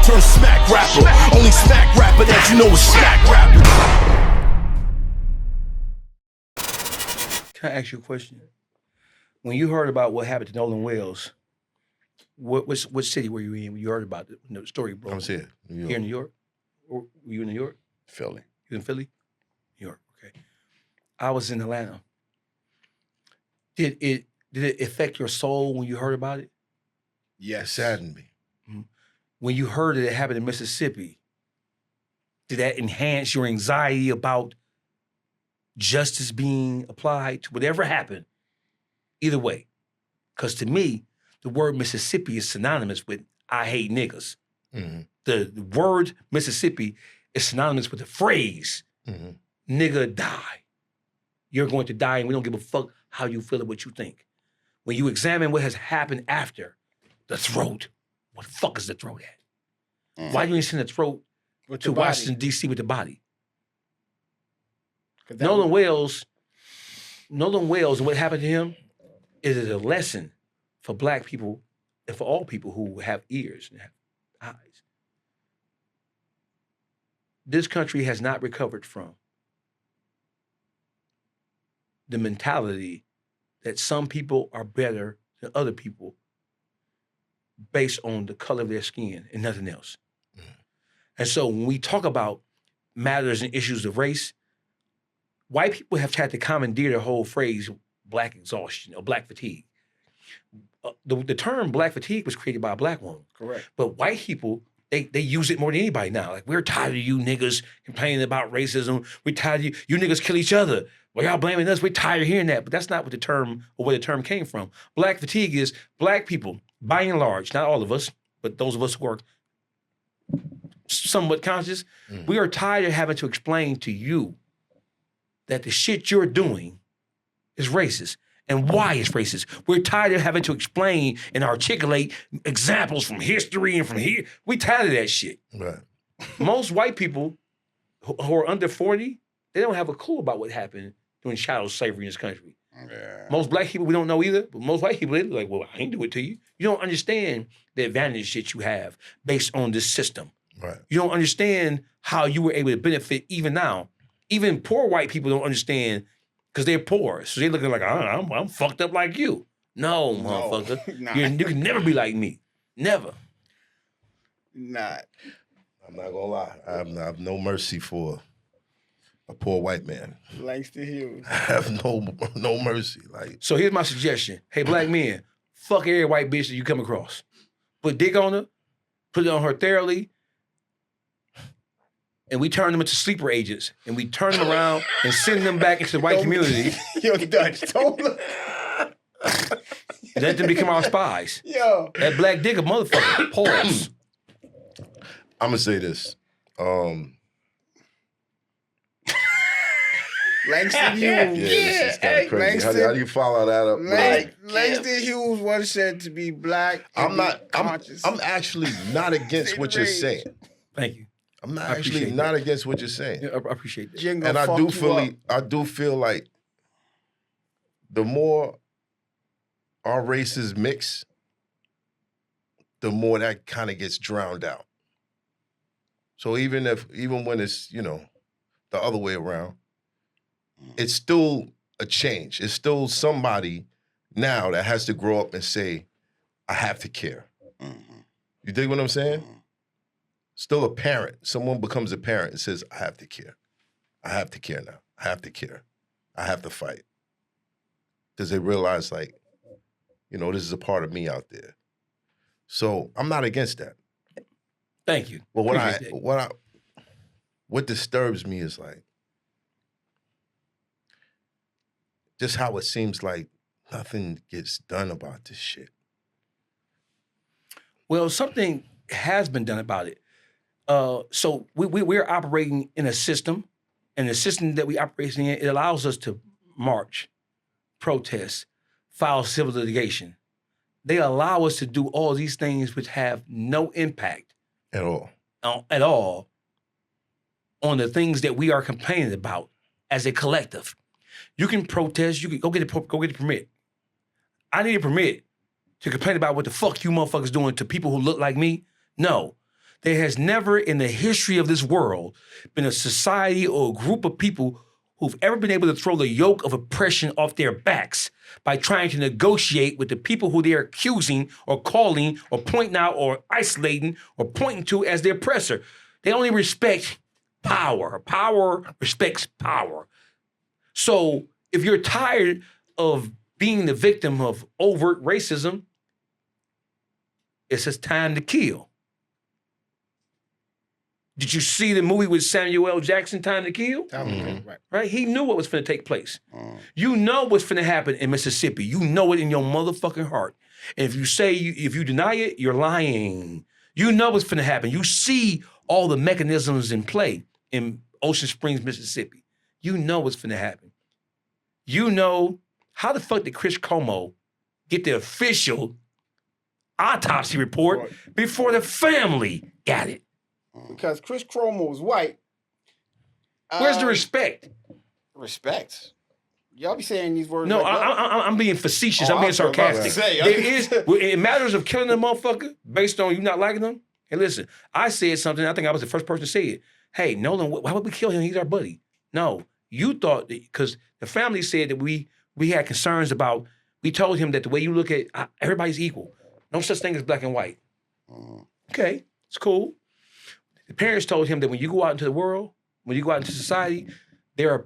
turn smack rapper. Only smack rapper that you know is smack rapper. Can I ask you a question? When you heard about what happened to Nolan Wales, what city were you in when you heard about it? The story broke. I was here, New York. Here in New York? Or were you in New York? Philly. You in Philly? New York, okay. I was in Atlanta. Did it affect your soul when you heard about it? Yes. It saddened me. Mm-hmm. When you heard that it happened in Mississippi, did that enhance your anxiety about justice being applied to whatever happened? Either way. Because to me, the word Mississippi is synonymous with I hate niggas. Mm-hmm. The word Mississippi is synonymous with the phrase nigga die. You're going to die and we don't give a fuck how you feel or what you think. When you examine what has happened after, the throat, what the fuck is the throat at? Why you ain't send the throat to Washington, D.C. with the body? Nolan Wales and what happened to him is a lesson for black people and for all people who have ears and have eyes. This country has not recovered from the mentality that some people are better than other people based on the color of their skin and nothing else. And so when we talk about matters and issues of race, white people have tried to commandeer the whole phrase black exhaustion or black fatigue. The term black fatigue was created by a black woman. Correct. But white people, they use it more than anybody now. Like, we're tired of you niggas complaining about racism. We're tired of you. You niggas kill each other. Well, y'all blaming us. We're tired of hearing that. But that's not what the term or where the term came from. Black fatigue is black people, by and large, not all of us, but those of us who are somewhat conscious, we are tired of having to explain to you that the shit you're doing is racist and why it's racist. We're tired of having to explain and articulate examples from history and from here. We tired of that shit. Right. Most white people who are under 40, they don't have a clue about what happened during chattel slavery in this country. Yeah. Most black people, we don't know either, but most white people, they're like, well, I ain't do it to you. You don't understand the advantage that you have based on this system. Right. You don't understand how you were able to benefit even now. Even poor white people don't understand because they're poor. So they're looking like, I'm fucked up like you. No, motherfucker. Nah. You can never be like me. Never. Not. I'm not gonna lie. I have no mercy for a poor white man. Langston Hughes. I have no mercy. Like, So here's my suggestion. Hey, black men, fuck every white bitch that you come across. Put dick on her, put it on her thoroughly, and we turn them into sleeper agents, and we turn them around and send them back into the white community. Yo, Dutch, don't look. Let them become our spies. Yo. That black dick a motherfucker. Pause. I'm gonna say this. Langston Hughes. Yeah, this is kind of crazy. How do you follow that up? Langston Hughes was said to be black. I'm conscious. actually not against what you're saying. Thank you. I'm not actually not against what you're saying. Yeah, I appreciate that. Jingle And fuck I do feel like the more our races mix, the more that kind of gets drowned out. So even when it's, the other way around, it's still a change. It's still somebody now that has to grow up and say, I have to care. You dig what I'm saying? Still a parent. Someone becomes a parent and says, I have to care. I have to care now. I have to care. I have to fight. Because they realize, like, this is a part of me out there. So I'm not against that. Thank you. But what disturbs me is, like, just how it seems like nothing gets done about this shit. Well, something has been done about it. So we're operating in a system, and the system that we operate in, it allows us to march, protest, file civil litigation. They allow us to do all these things which have no impact At all. On the things that we are complaining about as a collective. You can protest, you can go get a permit. I need a permit to complain about what the fuck you motherfuckers doing to people who look like me. No. There has never in the history of this world been a society or a group of people who've ever been able to throw the yoke of oppression off their backs by trying to negotiate with the people who they're accusing or calling or pointing out or isolating or pointing to as the oppressor. They only respect power. Power respects power. So if you're tired of being the victim of overt racism, it's just time to kill. Did you see the movie with Samuel L. Jackson, Time to Kill? Right? He knew what was finna take place. You know what's finna happen in Mississippi. You know it in your motherfucking heart. And if you say, if you deny it, you're lying. You know what's finna happen. You see all the mechanisms in play in Ocean Springs, Mississippi. You know what's finna happen. You know, how the fuck did Chris Cuomo get the official autopsy report before the family got it? Because Chris Cuomo was white. Where's the respect? Respect. Y'all be saying these words. No, like that? I'm being facetious. I'm I being was about to sarcastic. say, There is, in matters of killing a motherfucker based on you not liking them. And listen, I said something. I think I was the first person to say it. Hey, Nolan, why would we kill him? He's our buddy. No, you thought because the family said that we had concerns about. We told him that the way you look at everybody's equal. No such thing as black and white. Okay, it's cool. The parents told him that when you go out into the world, when you go out into society, there's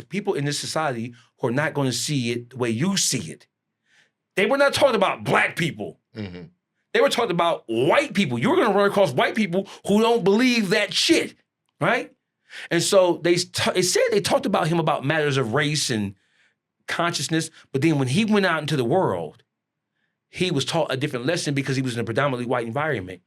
people in this society who are not going to see it the way you see it. They were not talking about black people. They were talking about white people. You're going to run across white people who don't believe that shit, right? And so they said they talked about him about matters of race and consciousness, but then when he went out into the world, he was taught a different lesson because he was in a predominantly white environment.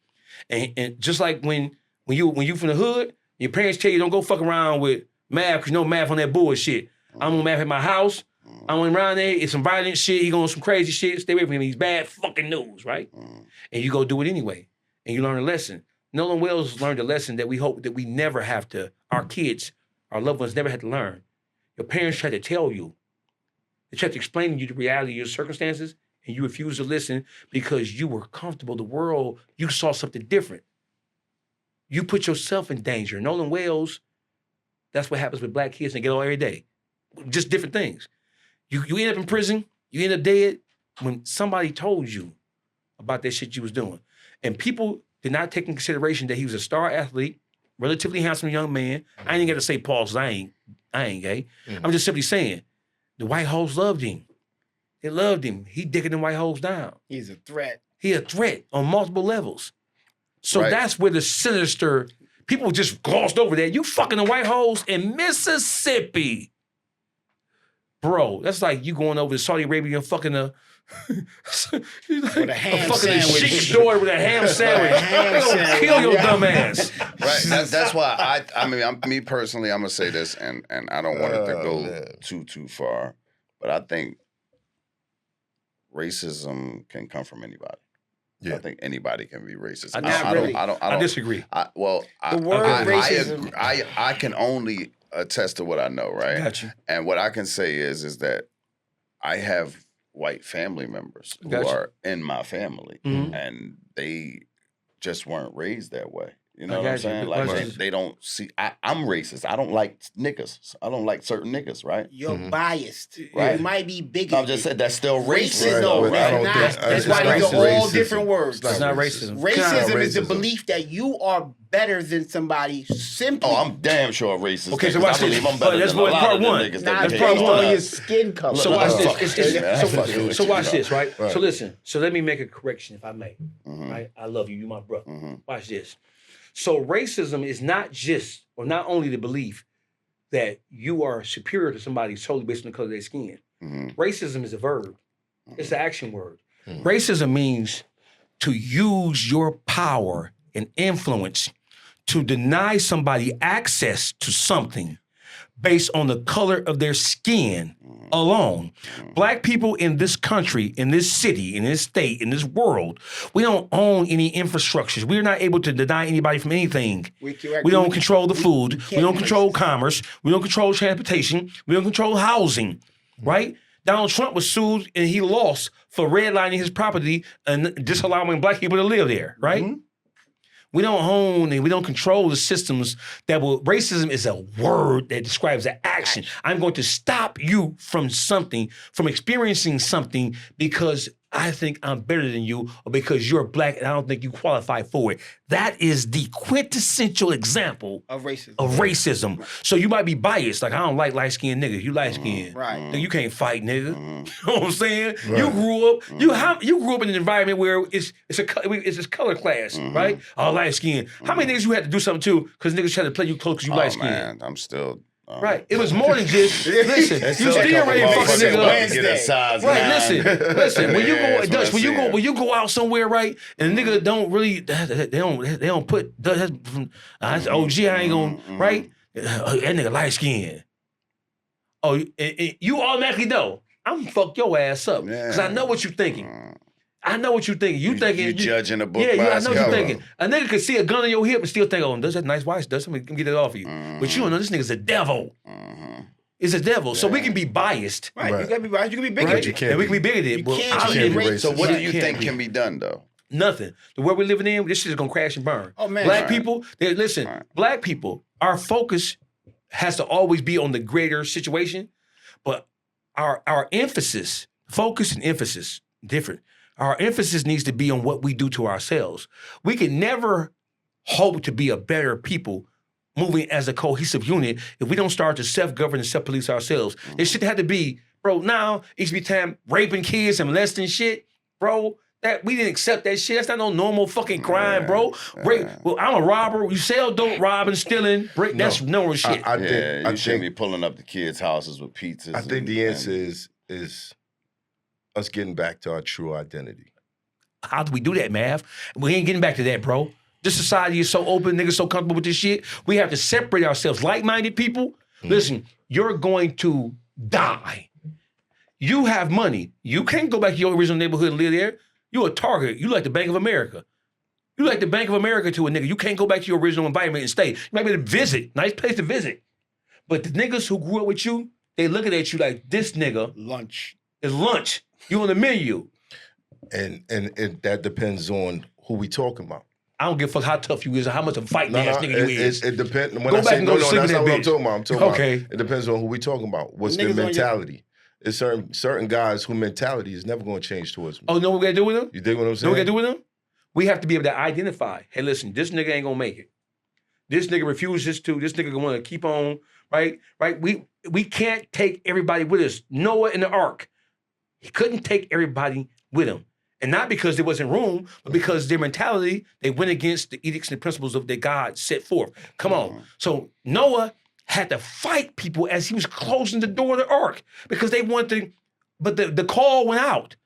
And just like when you from the hood, your parents tell you don't go fuck around with math because you know math on that bullshit. I'm on math at my house. I'm around there. It's some violent shit. He going some crazy shit. Stay away from him. He's bad fucking news, right? And you go do it anyway. And you learn a lesson. Nolan Wales learned a lesson that we hope that we never have to, our kids, our loved ones never had to learn. Your parents try to tell you. They try to explain to you the reality of your circumstances and you refuse to listen because you were comfortable. The world, you saw something different. You put yourself in danger. Nolan Wales, that's what happens with black kids and get on every day. Just different things. You end up in prison, you end up dead when somebody told you about that shit you was doing. And people did not take in consideration that he was a star athlete, relatively handsome young man. I ain't got to say pause, I ain't gay. I'm just simply saying, the white hoes loved him. They loved him. He dicking them white hoes down. He's a threat. He a threat on multiple levels. So that's where the sinister, people just glossed over that. You fucking the white hoes in Mississippi. Bro, that's like you going over to Saudi Arabia and fucking a with a ham fucking sandwich. sheik's daughter with a ham sandwich. They gonna kill your dumb ass. Right. That's why me personally, I'm gonna say this, and I don't want it to go too far, but I think racism can come from anybody. Yeah. I think anybody can be racist. I disagree. The word racism. I can only attest to what I know, right? Gotcha. And what I can say is that I have white family members who are in my family, and they just weren't raised that way. You know what I'm saying? Like they don't see. I'm racist. I don't like niggas. I don't like certain niggas. Right? You're biased. Right? You might be bigoted. I'm just saying that's still racist. Though. That's why these are all different words. It's not racism. Racism is the belief that you are better than somebody simply. Oh, I'm damn sure racist. Okay, so watch this. I'm better That's than a lot part of them one. niggas Nah, that it's behave based like on that. your skin color. So watch this. So watch this, right? So listen. So let me make a correction, if I may. Right? I love you. You my brother. Watch this. So racism is not just, or not only the belief that you are superior to somebody solely based on the color of their skin. Racism is a verb. It's an action word. Racism means to use your power and influence to deny somebody access to something based on the color of their skin alone. Black people in this country, in this city, in this state, in this world, we don't own any infrastructures. We're not able to deny anybody from anything. We don't control the food. We don't control commerce. We don't control transportation. We don't control housing, right? Donald Trump was sued and he lost for redlining his property and disallowing black people to live there, right? We don't hone and we don't control the systems that will. Racism is a word that describes an action. I'm going to stop you from something, from experiencing something because I think I'm better than you or because you're black and I don't think you qualify for it. That is the quintessential example Of racism. So you might be biased. Like, I don't like light-skinned niggas. You light-skinned. Right. Nigga, you can't fight, nigga. You know what I'm saying? Right. You grew up in an environment where it's a color class, right? All light-skinned. How many niggas you had to do something to because niggas tried to play you close because you light-skinned? Man, I'm still... Right. It was more than just, listen, you still ready to fuck a nigga up. Right, listen. When you go out somewhere, right, and a nigga don't really, they don't put, that's OG, I ain't gonna, right? That nigga light skin. Oh, and you automatically know, I'm gonna fuck your ass up. Because I know what you're thinking. I know what you're thinking. You judging a book by I its know what you're cover. thinking. A nigga could see a gun on your hip and still think, oh, does that nice watch? Does somebody get it off of you? But you don't know this nigga's a devil. It's a devil. So we can be biased. Right. You gotta be biased. You can be bigoted. Right? you can't and we can be bigoted. You but can't I be can't racist. So what do you Can't think be. can be done, though? Nothing. The world we're living in, this shit is gonna crash and burn. Oh, man. Black Right. people, listen, black people, our focus has to always be on the greater situation, but our emphasis, focus and emphasis, different. Our emphasis needs to be on what we do to ourselves. We can never hope to be a better people moving as a cohesive unit if we don't start to self-govern and self-police ourselves. There should have to be, bro, now it should be time raping kids and molesting shit, bro. That we didn't accept that shit. That's not no normal fucking crime, bro. Rape. Well, I'm a robber. You sell dope, robbing, stealing. That's normal shit. I You shouldn't think be pulling up the kids' houses with pizzas. I think the answer is us getting back to our true identity. How do we do that, Mav? We ain't getting back to that, bro. This society is so open, niggas so comfortable with this shit. We have to separate ourselves. Like-minded people, listen, you're going to die. You have money. You can't go back to your original neighborhood and live there. You a target. You like the Bank of America. You like the Bank of America to a nigga. You can't go back to your original environment and stay. You might be able to visit. Nice place to visit. But the niggas who grew up with you, they looking at you like, this nigga Lunch. is lunch. You on the menu. And that depends on who we talking about. I don't give a fuck how tough you is or how much of a fighting ass nigga you is. It depends. When Go I back say and no, go to sleep that's in not that what I'm bitch. talking about. I'm talking Okay. about. It depends on who we talking about. What's their Niggas on your- mentality? It's certain guys whose mentality is never going to change towards me. Oh, know what we gotta do with them? You dig what I'm Know saying? what we gotta do with them? We have to be able to identify, hey, listen, this nigga ain't gonna make it. This nigga refuses to. This nigga gonna keep on, right? Right? We can't take everybody with us. Noah in the ark, he couldn't take everybody with him. And not because there wasn't room, but because their mentality, they went against the edicts and the principles that God set forth. Come on. So Noah had to fight people as he was closing the door of the ark because they wanted to, but the call went out.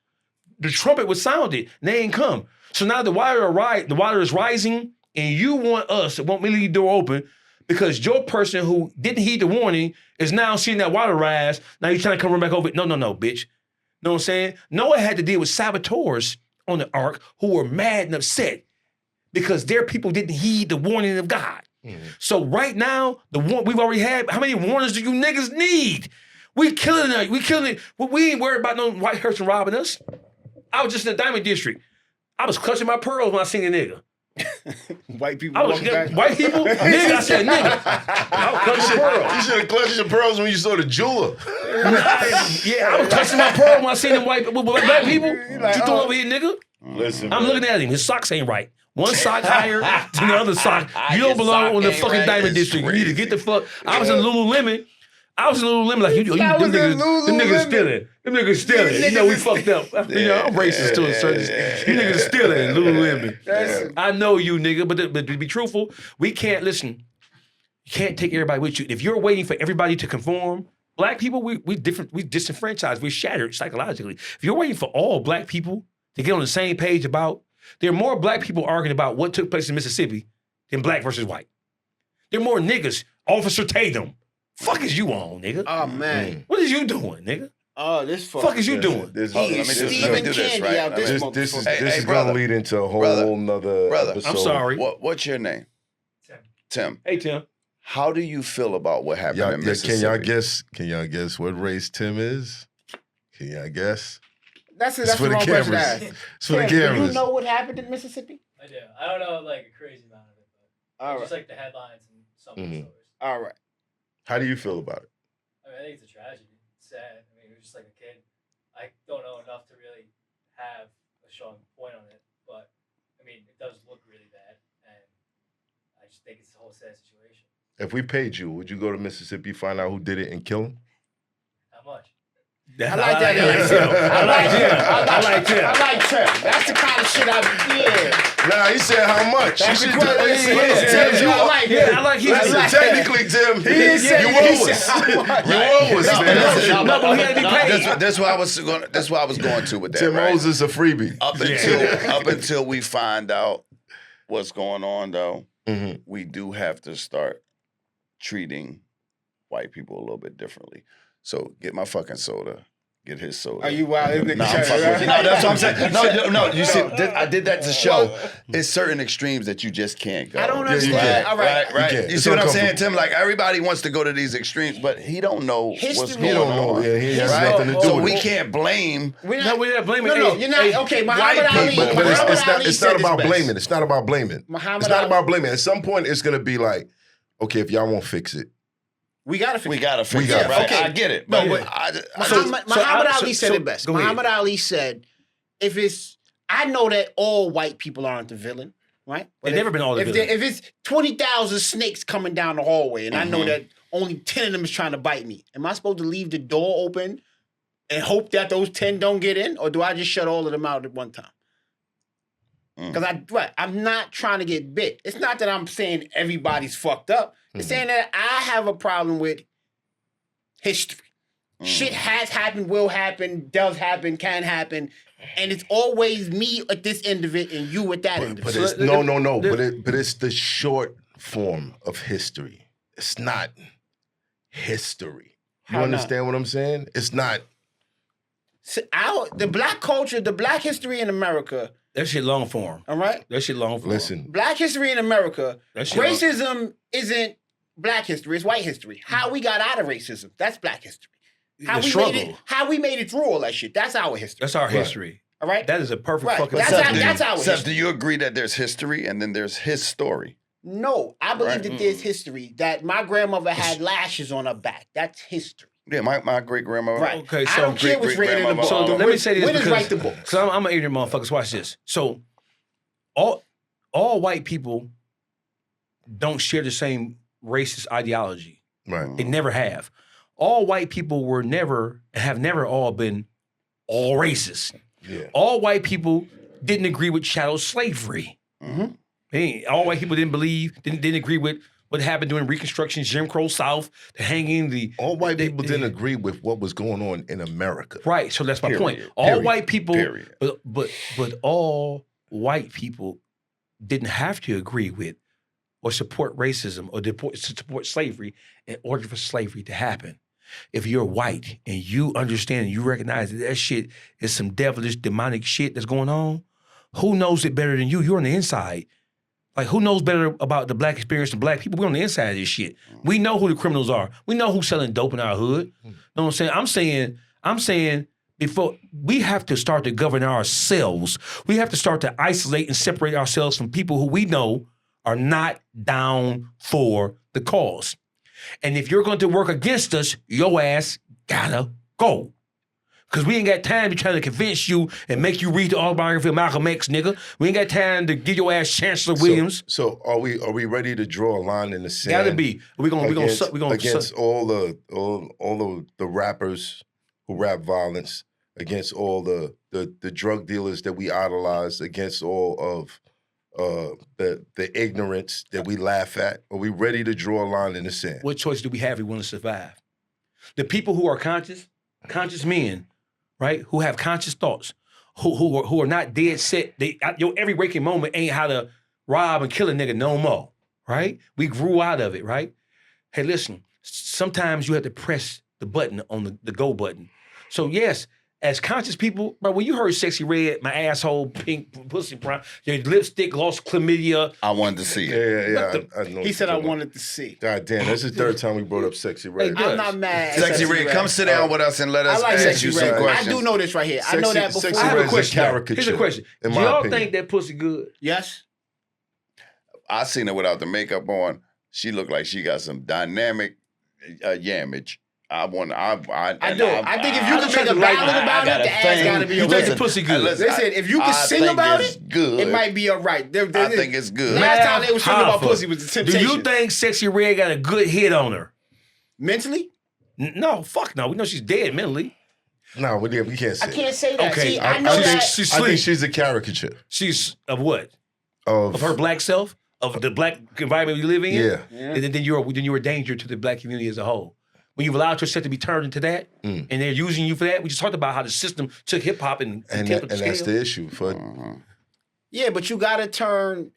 The trumpet was sounded, and they ain't come. So now the water is rising, and you want me to leave the door open because your person who didn't heed the warning is now seeing that water rise. Now you're trying to come run back over it. No, bitch. Know what I'm saying? Noah had to deal with saboteurs on the ark who were mad and upset because their people didn't heed the warning of God. So right now, we've already had, how many warnings do you niggas need? We killing it. We ain't worried about no white person robbing us. I was just in the Diamond District. I was clutching my pearls when I seen a nigga. White people. I was walking back. white people? Nigga, I said nigga. I was clutching pearls. You should have clutched your pearls when you saw the jeweler. Yeah, I was clutching my pearls when I seen them white black people. What you doing over here, nigga? Listen, I'm looking at him. His socks ain't right. One sock higher than the other sock. You don't belong on the fucking Diamond District. You need to get the fuck. I was in Lululemon. Like them niggas stealing. Them niggas stealing. You know we fucked up. You know, I'm racist to a certain extent. You niggas stealing Lululemon. I know you, nigga, but to be truthful, we can't listen. You can't take everybody with you. If you're waiting for everybody to conform, black people, we different. We disenfranchised. We're shattered psychologically. If you're waiting for all black people to get on the same page about, there are more black people arguing about what took place in Mississippi than black versus white. There are more niggas. Officer Tatum. Fuck is you on, nigga? Oh, man. What is you doing, nigga? Oh, this Fuck is you doing? This He is Stephen Candy out this is motherfucker. going to lead into a whole nother episode. I'm sorry. What's your name? Tim. Hey, Tim. How do you feel about what happened in Mississippi? Can y'all guess what race Tim is? Can y'all guess? That's It's for the the wrong question to cameras. ask. It's for the Tim, do cameras. you know what happened in Mississippi? I do. I don't know like a crazy amount of it, but All just right. like the headlines and some of the Mhm. stories. All right. How do you feel about it? I mean, I think it's a tragedy. It's sad. I mean, it was just like a kid. I don't know enough to really have a strong point on it, but I mean, it does look really bad, and I just think it's a whole sad situation. If we paid you, would you go to Mississippi, find out who did it, and kill him? How much? I like that answer. I like Tim. That's the kind of shit Nah, he said how much. That's You the should question. Tim, I like that. I like his. Listen, technically, Tim, you owe us. You owe us, man. No, but he had to be paid. That's why I was going. That's why I was going to with that. Tim right? owes us a freebie. Up until we find out what's going on, though, we do have to start treating white people a little bit differently. So get my fucking soda. Get his soda. Are you wild? No, I'm fucking with you. No, that's what I'm saying. No. You see, I did that to show. It's certain extremes that you just can't go. I don't Yeah, you understand. can. All right. Right. You You, can't. It's see what I'm saying, uncomfortable. Tim? Like everybody wants to go to these extremes, but he don't know what's History. going He don't know. on. Yeah, he has Right? nothing to do So with we it. can't blame. We're No, we're not blaming. No, Hey, you're not. hey, Okay, Muhammad white Ali. people, But Muhammad it's not. Ali It's said not it about best. blaming. It's not about blaming. Muhammad It's not Ali- about blaming. At some point, it's gonna be like, okay, if y'all won't fix it, We gotta fix We it. gotta fix got it. it. Right? Okay. I get it. No, But but- I Muhammad Ali said so- it best. go ahead. Muhammad Ali said, if it's, I know that all white people aren't the villain, right? They've never been all the villain. If it's 20,000 snakes coming down the hallway and I know Mhm. that only 10 of them is trying to bite me, am I supposed to leave the door open and hope that those 10 don't get in? Or do I just shut all of them out at one time? Because I'm not trying to get bit. It's not that I'm saying everybody's fucked up. It's saying that I have a problem with history. Shit has happened, will happen, does happen, can happen, and it's always me at this end of it and you at that end of but it. it's no. But it's the short form of history. It's not history. You How not? understand what I'm saying? It's not. The black culture, the black history in America, That shit long form. all right? That shit long form. Listen, Black history in America, That shit long- racism isn't black history, it's white history. How we got out of racism, that's black history. How the we struggle. made it, how we made it through all that shit, that's our history. That's our history. All right? That is a perfect Right. fucking. That's Seth, our Seth, history. do you agree that there's history and then there's his story? No, I believe Right. that there's history, that my grandmother had lashes on her back. That's history. Yeah, my great grandmother. Right. Okay, I so don't care what's written in the book. So let me say this Winners because write the books. so I'm an ignorant motherfucker. So watch this. So all white people don't share the same racist ideology. right. They never have. All white people were never have never all been all racist. Yeah. All white people didn't agree with chattel slavery. All white people didn't agree with what happened during Reconstruction, Jim Crow South, the hanging, the All white people didn't agree with what was going on in America. right. So that's my point. Period. All Period. white people, Period. but all white people didn't have to agree with or support racism or support slavery in order for slavery to happen. If you're white and you understand and you recognize that shit is some devilish, demonic shit that's going on, who knows it better than you? You're on the inside. Like, who knows better about the black experience than black people? We're on the inside of this shit. We know who the criminals are. We know who's selling dope in our hood. You know what I'm saying? I'm saying before we have to start to govern ourselves, we have to start to isolate and separate ourselves from people who we know are not down for the cause. And if you're going to work against us, your ass gotta go. Because we ain't got time to try to convince you and make you read the autobiography of Malcolm X, nigga. We ain't got time to give your ass Chancellor Williams. So are we ready to draw a line in the sand? Gotta be. We gonna against all the rappers who rap violence, against all the drug dealers that we idolize, against all of the ignorance that we laugh at. Are we ready to draw a line in the sand? What choice do we have if we want to survive? The people who are conscious men, right, who have conscious thoughts, who are not dead set. Your every waking moment ain't how to rob and kill a nigga no more, right? We grew out of it, right? Hey, listen, sometimes you have to press the button on the go button. So yes, as conscious people, bro, when you heard Sexyy Red, my asshole, pink, pussy, brown, your lipstick lost chlamydia. I wanted to see it. Yeah. I know. He said I wanted to see. God damn, that's the third time we brought up Sexyy Red. Hey, I'm not mad. at Sexyy Red, come sit down with us and let I us like ask you Sexyy some Red. questions. I do know this right here. I know that before. Sexyy I have a Red's question. caricature. Here's a question. in Do my y'all opinion. think that pussy good? Yes. I seen her without the makeup on. She looked like she got some dynamic yamage. I do. I think if you can make a ballad about it, the ass gotta be You a think the red. pussy good? Listen, if you can sing about it, good. it might be all right. I think it's good. Last time they was singing about Hoffa, pussy was the Do Temptation. you think Sexyy Red got a good hit on her? Mentally? No, fuck no. We know she's dead mentally. No, we can't say I can't say that. Okay, See, I know think that. she's I think sleep. she's a caricature She's of what? of Of her black self? Of the black environment we live in? Yeah. And then you're a danger to the black community as a whole. When you've allowed yourself to be turned into that, and they're using you for that, we just talked about how the system took hip hop and tipped the that's scale. the issue for. Yeah, but you gotta turn,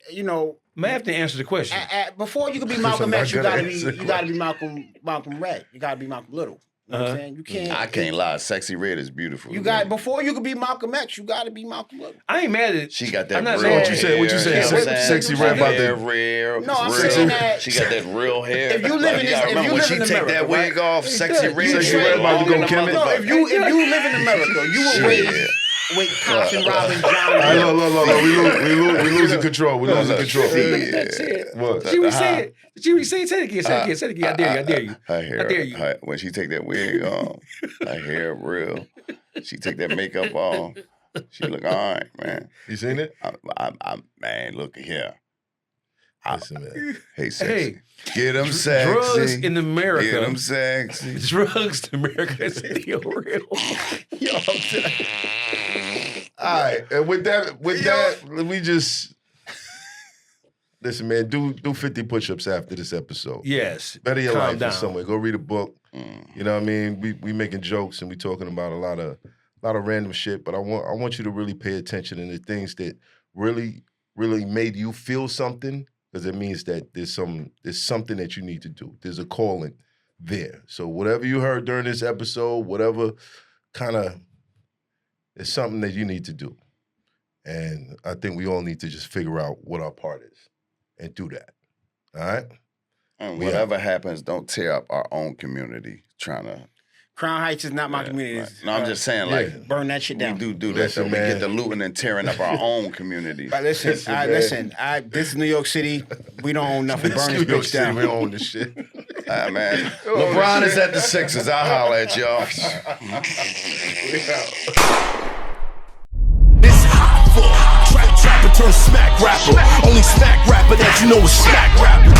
Man, I have to answer the question. before you can be Malcolm not X, you gonna gotta be answer the Malcolm Red. You gotta be Malcolm Little. You know what I'm saying? You can't. I can't lie. Sexyy Red is beautiful. You got before you can be Malcolm X, you gotta be Malcolm Little. I ain't mad at She got that I'm not real saying- What you saying? What you saying? hair, you know what I'm Sexy Red about the. real. No, I'm real. saying that- She got that real hair. If you live in you this- gotta if remember you when live she in take America, that wig off, Sexyy Red. Sexyy Red about to go Kim in? No, if you live in America, you will raise with cops and robbing John. Look, we losing control. We're losing control. That's it. What? Did you say it? Did you say it? Say it again. Say it again. I dare you. Her hair, I dare you. when she take that wig off, her hair real. She take that makeup off. She look all right, man. You seen it? Man, look here. Listen, man. Hey, sexy. Hey, Get them sexy. drugs in America. Get them sexy. Drugs in America is still real. Yo, All right, and with that, we just listen, man. Do 50 push-ups after this episode. yes. Better your Calm life down. in some way. Go read a book. You know what I mean? We making jokes and we talking about a lot of random shit. But I want you to really pay attention to the things that really made you feel something, because it means that there's something that you need to do. There's a calling there. So whatever you heard during this episode, whatever kind of, it's something that you need to do. And I think we all need to just figure out what our part is and do that. All right? And whatever happens, don't tear up our own community trying to. Crown Heights is not my community. Right. No, I'm just saying, like, Burn that shit down. we do that, Listen, so we man. get the looting and tearing up our own community. But listen, this is New York City. We don't own nothing. Burn this New York bitch City, down. we own this shit. Man, LeBron is at the Sixers. I'll holler at y'all. It's Hoffa. Trapper turn smack rapper. Only smack rapper that you know is smack rapper.